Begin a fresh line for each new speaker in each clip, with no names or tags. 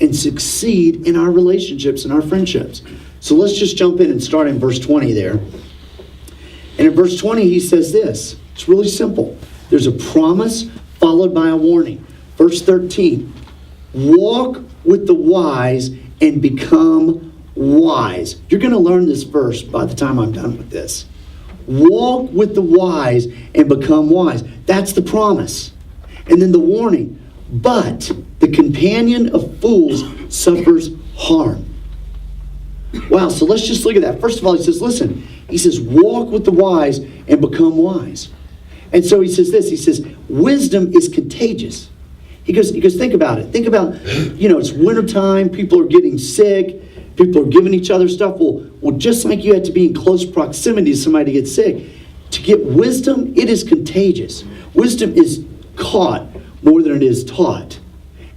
and succeed in our relationships and our friendships. So let's just jump in and start in verse 20 there. And in verse 20, he says this. It's really simple. There's a promise followed by a warning. Verse 13, walk with the wise and become wise. You're going to learn this verse by the time I'm done with this. Walk with the wise and become wise. That's the promise. And then the warning. But the companion of fools suffers harm. Wow, so let's just look at that. First of all, he says, listen. He says, walk with the wise and become wise. And so he says this. He says, wisdom is contagious. He goes, think about it. Think about, it's wintertime. People are getting sick. People are giving each other stuff. Well, just like you had to be in close proximity to somebody to get sick, to get wisdom, it is contagious. Wisdom is caught more than it is taught.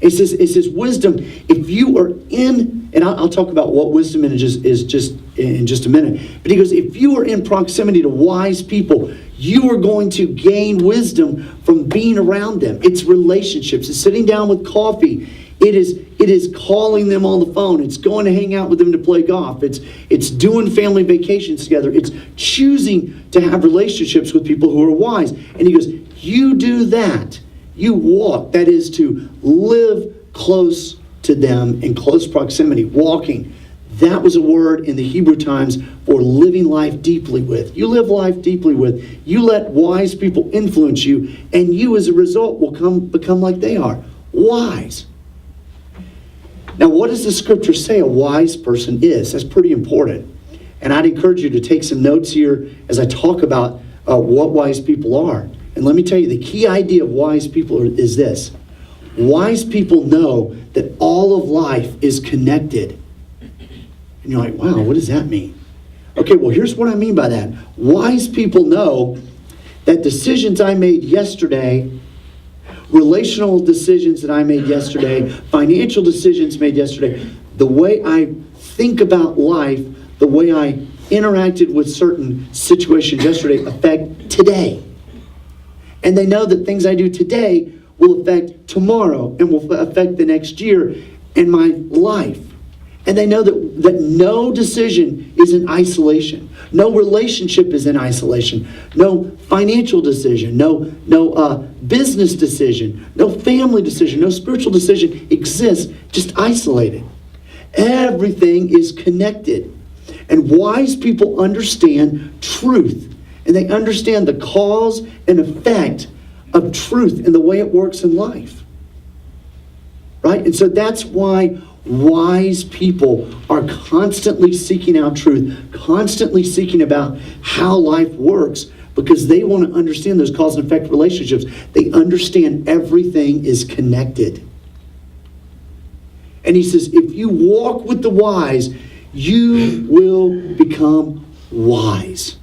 It says wisdom, if you are in, and I'll talk about what wisdom is just in just a minute. But he goes, if you are in proximity to wise people, you are going to gain wisdom from being around them. It's relationships. It's sitting down with coffee. It is calling them on the phone. It's going to hang out with them to play golf. It's doing family vacations together. It's choosing to have relationships with people who are wise. And he goes, you do that. You walk. That is to live close to them in close proximity. Walking. That was a word in the Hebrew times for living life deeply with. You live life deeply with. You let wise people influence you, and you as a result will become like they are. Wise. Now, what does the scripture say a wise person is? That's pretty important. And I'd encourage you to take some notes here as I talk about what wise people are. And let me tell you, the key idea of wise people is this. Wise people know that all of life is connected. And you're like, wow, what does that mean? Okay, well, here's what I mean by that. Wise people know that decisions I made yesterday, relational decisions that I made yesterday, financial decisions made yesterday, the way I think about life, the way I interacted with certain situations yesterday affect today. And they know that things I do today will affect tomorrow and will affect the next year and my life. And they know that no decision is in isolation. No relationship is in isolation. No financial decision. No business decision. No family decision. No spiritual decision exists just isolated. Everything is connected. And wise people understand truth. And they understand the cause and effect of truth and the way it works in life. Right? And so that's why wise people are constantly seeking out truth, constantly seeking about how life works, because they want to understand those cause and effect relationships. They understand everything is connected. And he says, if you walk with the wise, you will become wise.